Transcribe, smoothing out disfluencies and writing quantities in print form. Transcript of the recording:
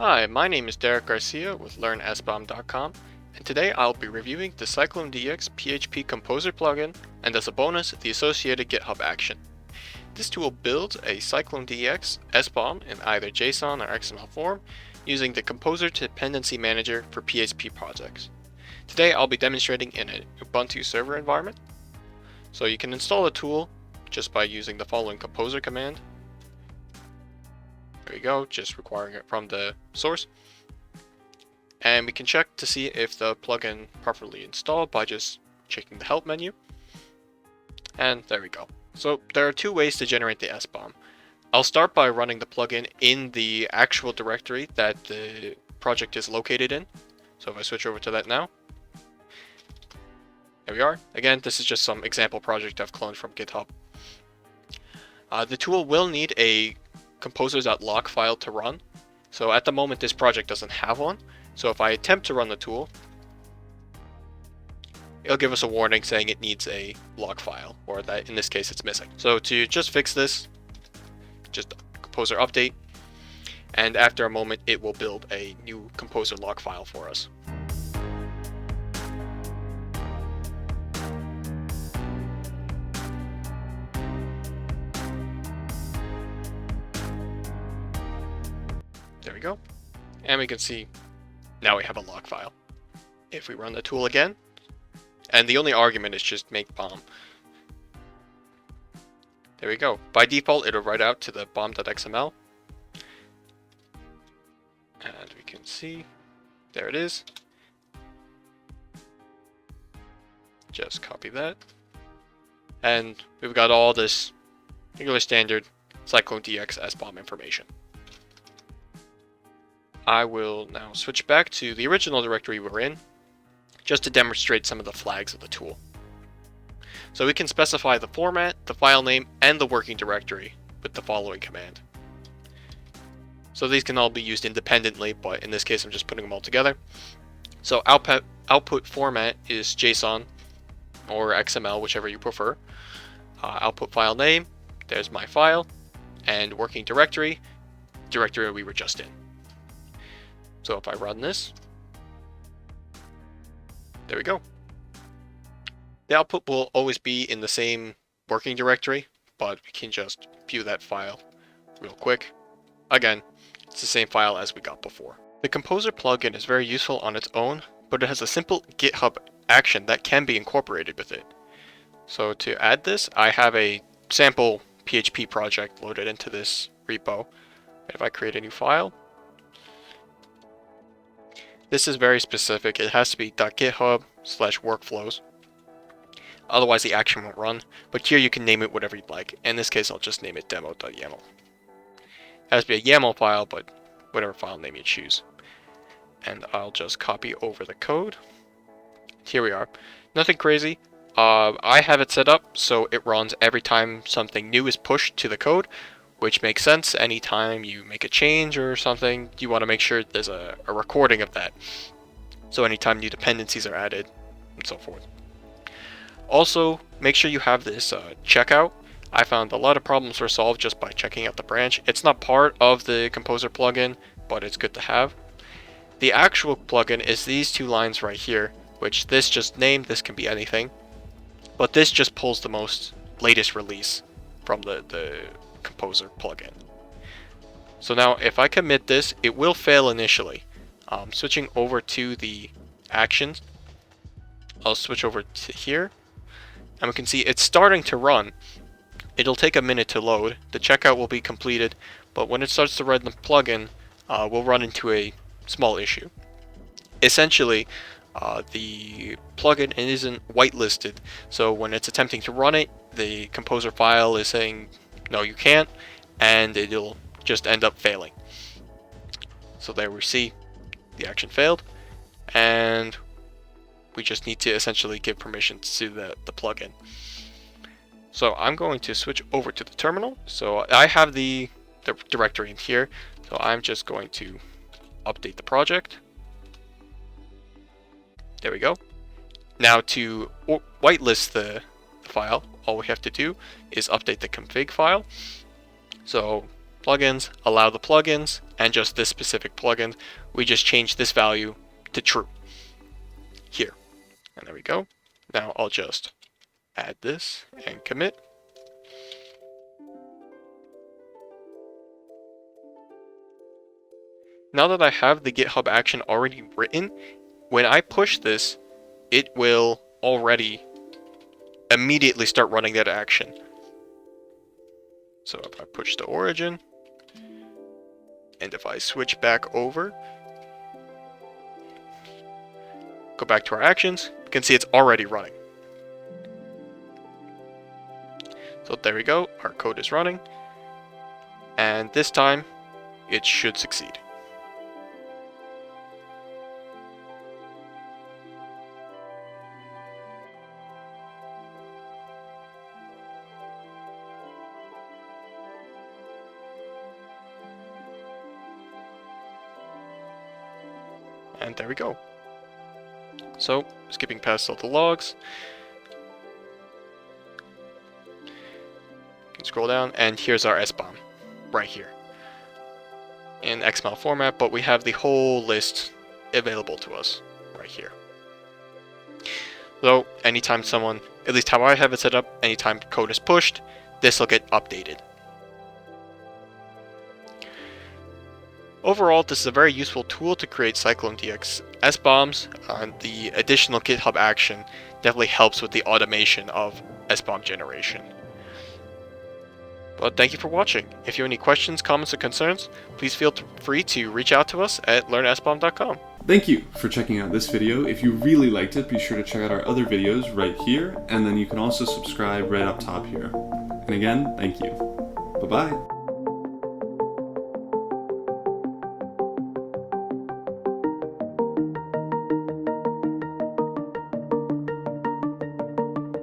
Hi, my name is Derek Garcia with LearnSBOM.com, and today I'll be reviewing the CycloneDX PHP Composer Plugin, and as a bonus, the associated GitHub action. This tool builds a CycloneDX SBOM in either JSON or XML form using the Composer Dependency Manager for PHP projects. Today I'll be demonstrating in an Ubuntu server environment. So you can install the tool just by using the following composer command. There we go, just requiring it from the source. And we can check to see if the plugin properly installed by just checking the help menu. And there we go. So there are two ways to generate the SBOM. I'll start by running the plugin in the actual directory that the project is located in. So if I switch over to that now, there we are. Again, this is just some example project I've cloned from GitHub. The tool will need a composer.log file to run. So at the moment this project doesn't have one. So if I attempt to run the tool, it'll give us a warning saying it needs a log file, or that in this case it's missing. So to just fix this, just composer update, and after a moment it will build a new composer log file for us. There we go. And we can see now we have a log file. If we run the tool again, and the only argument is just make BOM. There we go. By default, it'll write out to the bom.xml. And we can see, there it is. Just copy that. And we've got all this regular standard CycloneDX SBOM information. I will now switch back to the original directory we're in, just to demonstrate some of the flags of the tool. So we can specify the format, the file name, and the working directory with the following command. So these can all be used independently, but in this case I'm just putting them all together. So output format is JSON or XML, whichever you prefer. Output file name, there's my file, and working directory we were just in. So if I run this, there we go. The output will always be in the same working directory, but we can just view that file real quick. Again, it's the same file as we got before. The Composer plugin is very useful on its own, but it has a simple GitHub action that can be incorporated with it. So to add this, I have a sample PHP project loaded into this repo. If I create a new file, this is very specific. It has to be .github/workflows. Otherwise the action won't run. But here you can name it whatever you'd like. In this case, I'll just name it demo.yaml. It has to be a YAML file, but whatever file name you choose. And I'll just copy over the code. Here we are. Nothing crazy. I have it set up so it runs every time something new is pushed to the code, which makes sense. Anytime you make a change or something, you want to make sure there's a recording of that. So anytime new dependencies are added, and so forth. Also, make sure you have this checkout. I found a lot of problems were solved just by checking out the branch. It's not part of the Composer plugin, but it's good to have. The actual plugin is these two lines right here, which this just named, this can be anything. But this just pulls the most latest release from the Composer plugin. So now if I commit this, it will fail initially. Switching over to the actions, I'll switch over to here, and we can see it's starting to run. It'll take a minute to load. The checkout will be completed, but when it starts to run the plugin, we'll run into a small issue. Essentially, the plugin isn't whitelisted, so when it's attempting to run it, the Composer file is saying no, you can't, and it'll just end up failing. So there we see the action failed, and we just need to essentially give permission to the plugin. So I'm going to switch over to the terminal. So I have the directory in here, so I'm just going to update the project. There we go. Now to whitelist the file, all we have to do is update the config file. So plugins, allow the plugins, and just this specific plugin, we just change this value to true here. And there we go. Now I'll just add this and commit. Now that I have the GitHub action already written, when I push this, it will already immediately start running that action. So if I push to origin, and if I switch back over, go back to our actions, you can see it's already running. So there we go, our code is running, and this time it should succeed. And there we go. So, skipping past all the logs, you can scroll down, and here's our SBOM, right here, in XML format, but we have the whole list available to us, right here. So, anytime someone, at least how I have it set up, anytime code is pushed, this will get updated. Overall, this is a very useful tool to create CycloneDX SBOMs, and the additional GitHub action definitely helps with the automation of SBOM generation. But thank you for watching. If you have any questions, comments, or concerns, please feel free to reach out to us at learnsbom.com. Thank you for checking out this video. If you really liked it, be sure to check out our other videos right here, and then you can also subscribe right up top here. And again, thank you. Bye-bye.